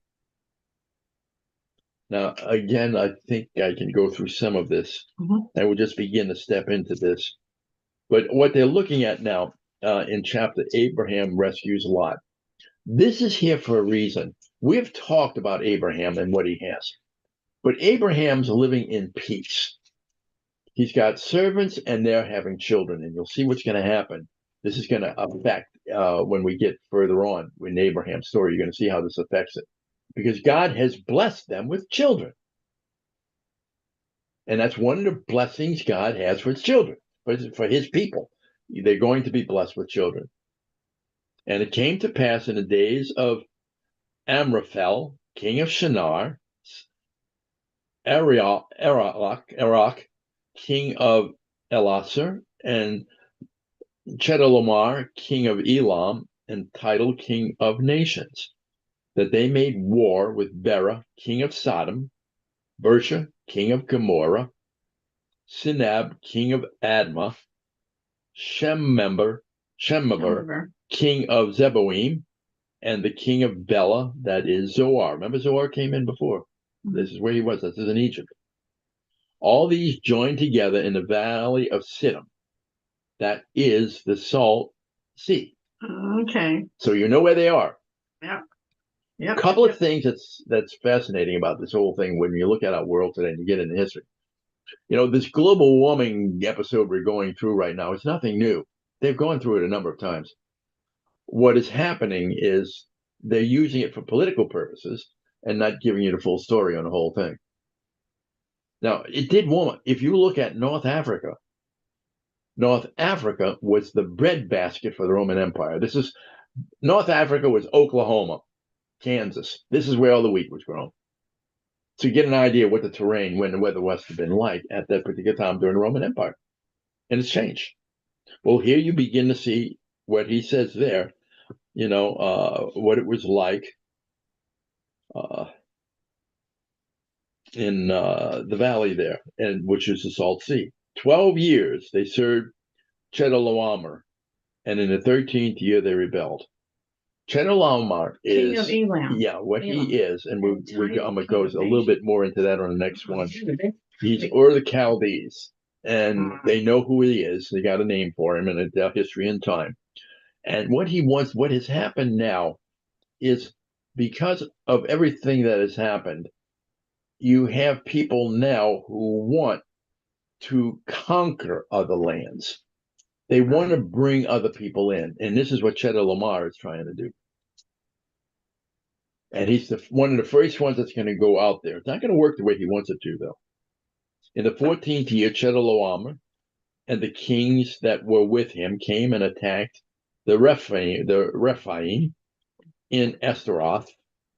Now, again, I think I can go through some of this. I will just begin to step into this. But what they're looking at now in chapter, Abraham rescues Lot. This is here for a reason. We've talked about Abraham and what he has. But Abraham's living in peace. He's got servants and they're having children. And you'll see what's going to happen. This is going to affect when we get further on in Abraham's story. You're going to see how this affects it. Because God has blessed them with children. And that's one of the blessings God has for his children, for his people. They're going to be blessed with children. And it came to pass in the days of Amraphel, king of Shinar, Erach, king of Elasar, and Chedorlaomer, king of Elam, and Tidal, king of nations, that they made war with Bera, king of Sodom, Bersha, king of Gomorrah, Sinab, king of Admah, Shemmeber, king of Zeboim, and the king of Bela, that is Zoar. Remember, Zoar came in before. This is where he was. This is in Egypt. All these joined together in the valley of Siddim. That is the Salt Sea. Okay. So you know where they are. Yeah. A couple of things that's fascinating about this whole thing when you look at our world today and you get into history. This global warming episode we're going through right now is nothing new. They've gone through it a number of times. What is happening is they're using it for political purposes and not giving you the full story on the whole thing. Now, it did warm. If you look at North Africa was the breadbasket for the Roman Empire. North Africa was Oklahoma, Kansas. This is where all the wheat was grown. So you get an idea of what the terrain, when the weather must have been like at that particular time during the Roman Empire. And it's changed. Well, here you begin to see what he says there, what it was like in the valley there, and which is the Salt Sea. 12 years they served Chedorlaomer, and in the 13th year they rebelled. Chedorlaomer is King of Elam. he is, and I'm going to go a little nation. bit more into that on the next one. He's Ur the Chaldees, and they know who he is. They got a name for him in a history and time. And what has happened now is because of everything that has happened, you have people now who want to conquer other lands. They want to bring other people in. And this is what Chedorlaomer is trying to do. And he's one of the first ones that's going to go out there. It's not going to work the way he wants it to, though. In the 14th year, Chedorlaomer and the kings that were with him came and attacked the Rephaim in Esteroth,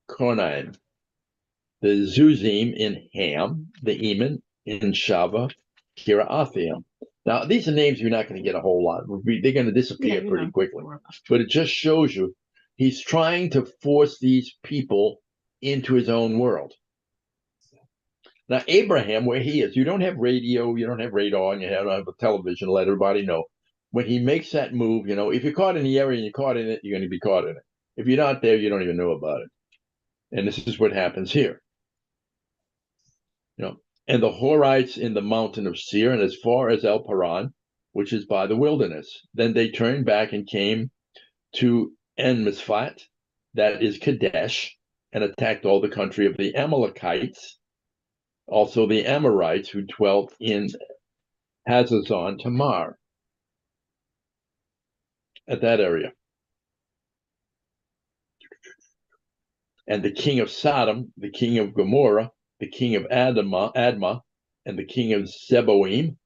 Kornaim, the Zuzim in Ham, the Eman in Shava, Kiriathaim. Now, these are names you're not going to get a whole lot. They're going to disappear pretty quickly. But it just shows you he's trying to force these people into his own world. Now, Abraham, where he is, you don't have radio, you don't have radar, and you don't have a television to let everybody know. When he makes that move, if you're caught in the area and you're caught in it, you're going to be caught in it. If you're not there, you don't even know about it. And this is what happens here. And the Horites in the mountain of Seir, and as far as El Paran, which is by the wilderness. Then they turned back and came to En-Mishpat, that is Kadesh, and attacked all the country of the Amalekites, also the Amorites who dwelt in Hazazon Tamar, at that area. And the king of Sodom, the king of Gomorrah, the king of Admah, and the king of Zeboim,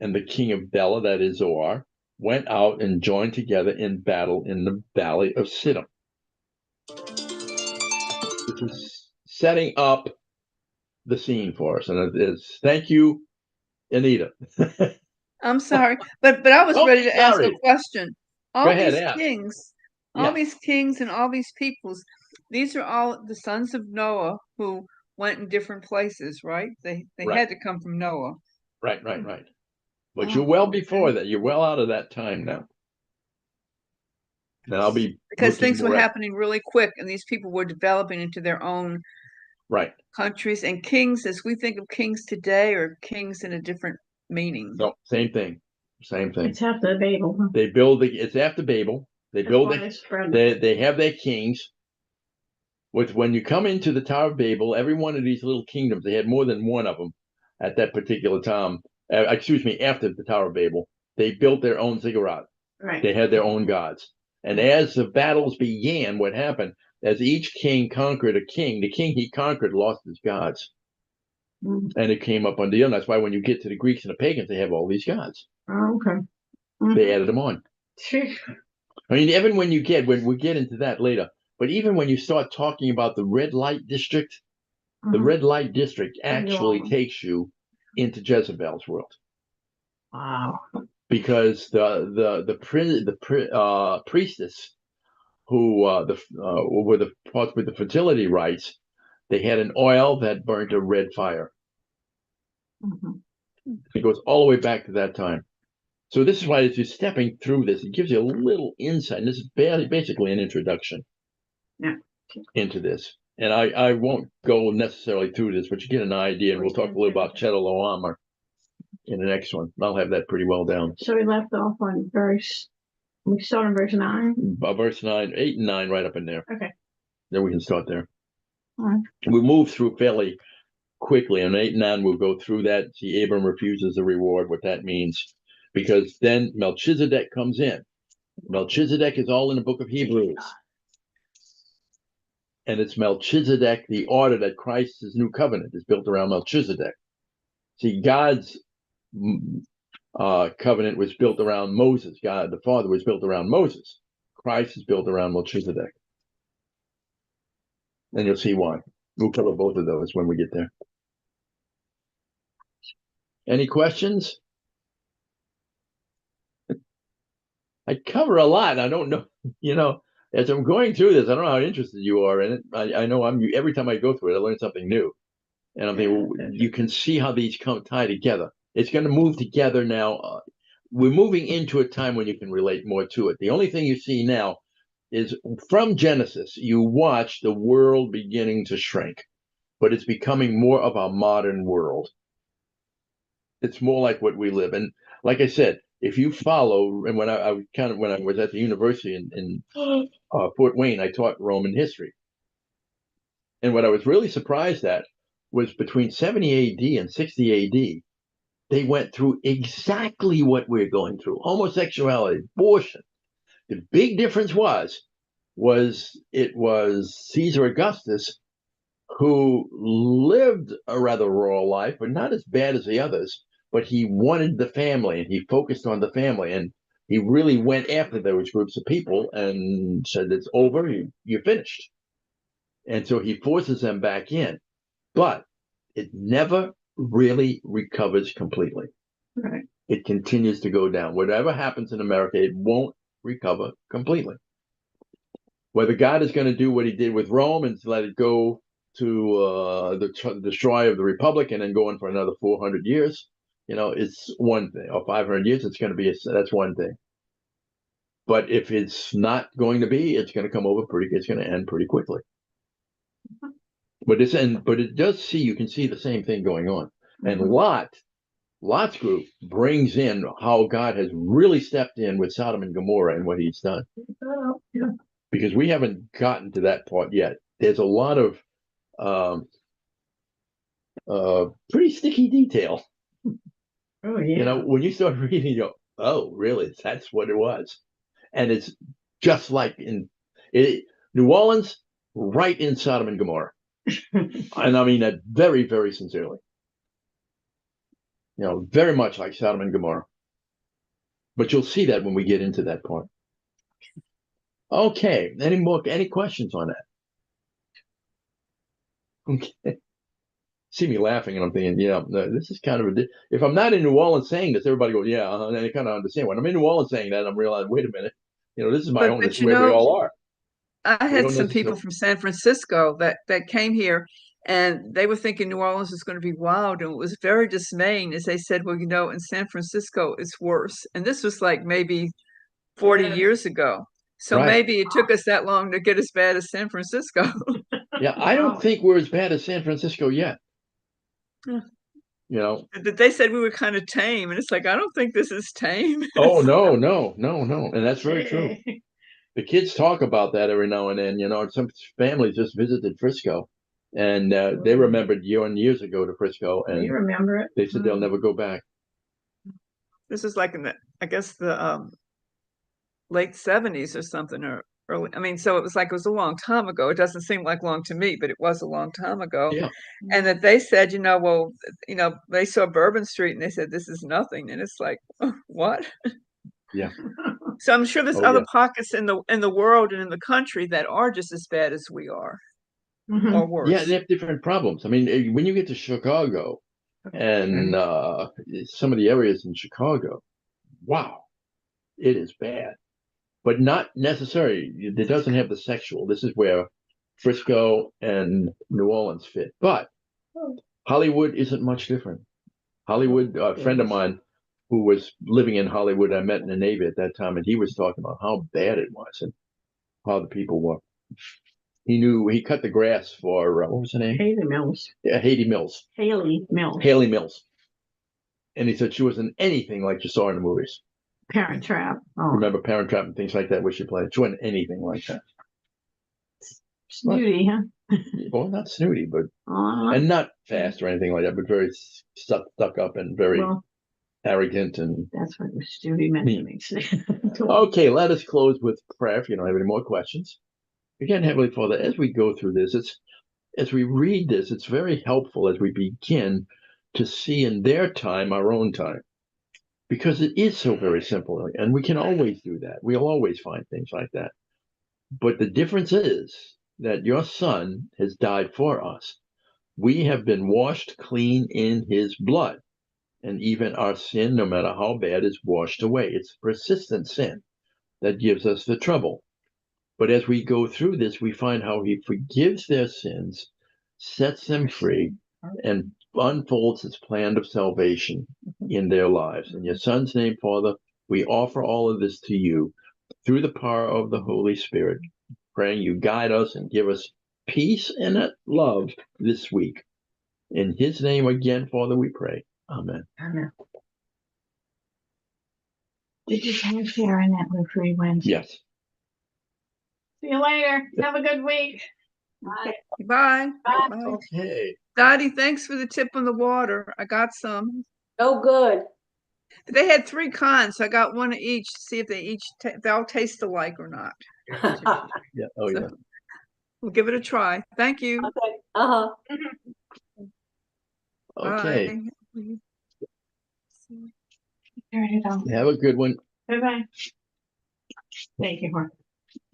and the king of Bela, that is Zoar, went out and joined together in battle in the valley of Siddim. This is setting up the scene for us, and it is. Thank you, Anita. I'm sorry, but I was Don't ready be to ask a sorry. question. Go ahead, ask. All Yeah. these kings and all these peoples, these are all the sons of Noah who went in different places, right? They Right. had to come from Noah. Right. But Oh, you're well okay. before that. You're well out of that time now. And I'll be Because looking things were more at- happening really quick, and these people were developing into their own Right. countries. And kings, as we think of kings today, are kings in a different meaning. No, same thing. Same thing. It's after Babel. Huh? They build it's after Babel. They build they have their kings. When you come into the Tower of Babel, every one of these little kingdoms, they had more than one of them at that particular time. After the Tower of Babel, they built their own ziggurat. Right. They had their own gods. And as the battles began, what happened, as each king conquered a king, the king he conquered lost his gods. Mm. And it came up on the end. That's why when you get to the Greeks and the pagans, they have all these gods. Oh, okay. They added them on. I mean, even when we get into that later, but even when you start talking about the red light district, the red light district actually takes you into Jezebel's world. Wow. Because the priestess who were the parts with the fertility rites, they had an oil that burnt a red fire. It goes all the way back to that time. So this is why, as you're stepping through this, it gives you a little insight. And this is basically an introduction into this. And I won't go necessarily through this, but you get an idea, and we'll talk a little about Chedorlaomer in the next one. I'll have that pretty well down. So we left off on we start on verse 9? Verse 9, 8 and 9, right up in there. Okay. Then we can start there. All right. We move through fairly quickly. On 8 and 9, we'll go through that. See, Abram refuses the reward, what that means. Because then Melchizedek comes in. Melchizedek is all in the book of Hebrews. And it's Melchizedek, the order that Christ's new covenant is built around Melchizedek. See, God's covenant was built around Moses. God, the Father, was built around Moses. Christ is built around Melchizedek. And you'll see why. We'll cover both of those when we get there. Any questions? I cover a lot. I don't know, as I'm going through this, I don't know how interested you are in it. I know every time I go through it, I learn something new. And I'm thinking, well, you can see how these tie together. It's going to move together now. We're moving into a time when you can relate more to it. The only thing you see now is from Genesis, you watch the world beginning to shrink, but it's becoming more of a modern world. It's more like what we live in. Like I said, if you follow, and when I was at the university in Fort Wayne, I taught Roman history. And what I was really surprised at was between 70 AD and 60 AD, they went through exactly what we're going through: homosexuality, abortion. The big difference was it was Caesar Augustus who lived a rather rural life, but not as bad as the others. But he wanted the family, and he focused on the family, and he really went after those groups of people and said, "It's over. You're finished." And so he forces them back in, but it never really recovers completely. Right. It continues to go down. Whatever happens in America, it won't recover completely. Whether God is going to do what he did with Rome and let it go to the destroy of the Republic and then go on for another 400 years, it's one thing. Or 500 years, it's going to be that's one thing. But if it's not going to be, it's going to come over it's going to end pretty quickly. But it does you can see the same thing going on. And Lot's group brings in how God has really stepped in with Sodom and Gomorrah and what he's done. Yeah. Because we haven't gotten to that part yet. There's a lot of pretty sticky detail. Oh, yeah. When you start reading, you go, oh, really? That's what it was. And it's just like New Orleans, right in Sodom and Gomorrah. And I mean that very, very sincerely. very much like Sodom and Gomorrah. But you'll see that when we get into that part. Okay, any questions on that? Okay. See me laughing, and I'm thinking, this is kind of if I'm not in New Orleans saying this, everybody goes, yeah, and they kind of understand. When I'm in New Orleans saying that, I'm realizing, wait a minute, this is my But- own. but This is where we all are. I We had don't some people necessarily- from San Francisco that came here, and they were thinking New Orleans was going to be wild, and it was very dismaying as they said, well, in San Francisco it's worse. And this was like maybe 40 Yeah. years ago. So Right. maybe it took us that long to get as bad as San Francisco. Yeah, I don't Wow. think we're as bad as San Francisco yet. Yeah. That They said we were kind of tame, and it's like, I don't think this is tame. Oh no, and that's very true. The kids talk about that every now and then. Some families just visited Frisco, and they remembered years ago to Frisco, and You remember it? they said they'll never go back. This is like in the late 70s or something, or early. I mean, so it was a long time ago. It doesn't seem like long to me, but it was a long time ago. Yeah. And that they said, well, they saw Bourbon Street and they said, this is nothing. And it's like, what? Yeah. So I'm sure there's Oh, other yeah. pockets in the world and in the country that are just as bad as we are, Mhm. or worse. Yeah, they have different problems. I mean, when you get to Chicago and some of the areas in Chicago, wow, it is bad, but not necessarily. It doesn't have the sexual. This is where Frisco and New Orleans fit. But Hollywood isn't much different. Hollywood, a friend of mine who was living in Hollywood, I met in the Navy at that time, and he was talking about how bad it was and how the people were. He cut the grass for, what was her name? Haley Mills. Yeah, Haley Mills. Haley Mills. Haley Mills. And he said she wasn't anything like you saw in the movies. Parent Trap. Oh, Remember Parent Trap and things like that, where she played? She wasn't anything like that. snooty, huh? Well, not snooty, but Aw. and not fast or anything like that, but very stuck up and very Well, arrogant and. that's what Snooty meant to me. Okay, let us close with prayer if you don't have any more questions. Again, Heavenly Father, as we go through this, as we read this, it's very helpful as we begin to see in their time our own time. Because it is so very simple, and we can always do that. We'll always find things like that. But the difference is that your Son has died for us. We have been washed clean in his blood. And even our sin, no matter how bad, is washed away. It's persistent sin that gives us the trouble. But as we go through this, we find how he forgives their sins, sets them free, and unfolds his plan of salvation in their lives. In your Son's name, Father, we offer all of this to you through the power of the Holy Spirit, praying you guide us and give us peace and love this week. In his name again, Father, we pray. Amen. Amen. Did you tell Sharon that we're free Wednesday? Yes. See you later. Have a good week. Bye. Bye. Bye. Okay. Dottie, thanks for the tip on the water. I got some. Oh, good. They had 3 cans, so I got one of each to see if they all taste alike or not. Yeah. Oh, yeah. We'll give it a try. Thank you. Okay. Uh-huh. Okay. Bye. Turn it on. Have a good one. Bye-bye. Thank you, Mark.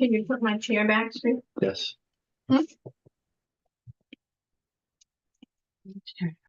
Can you put my chair back, Steve? Yes.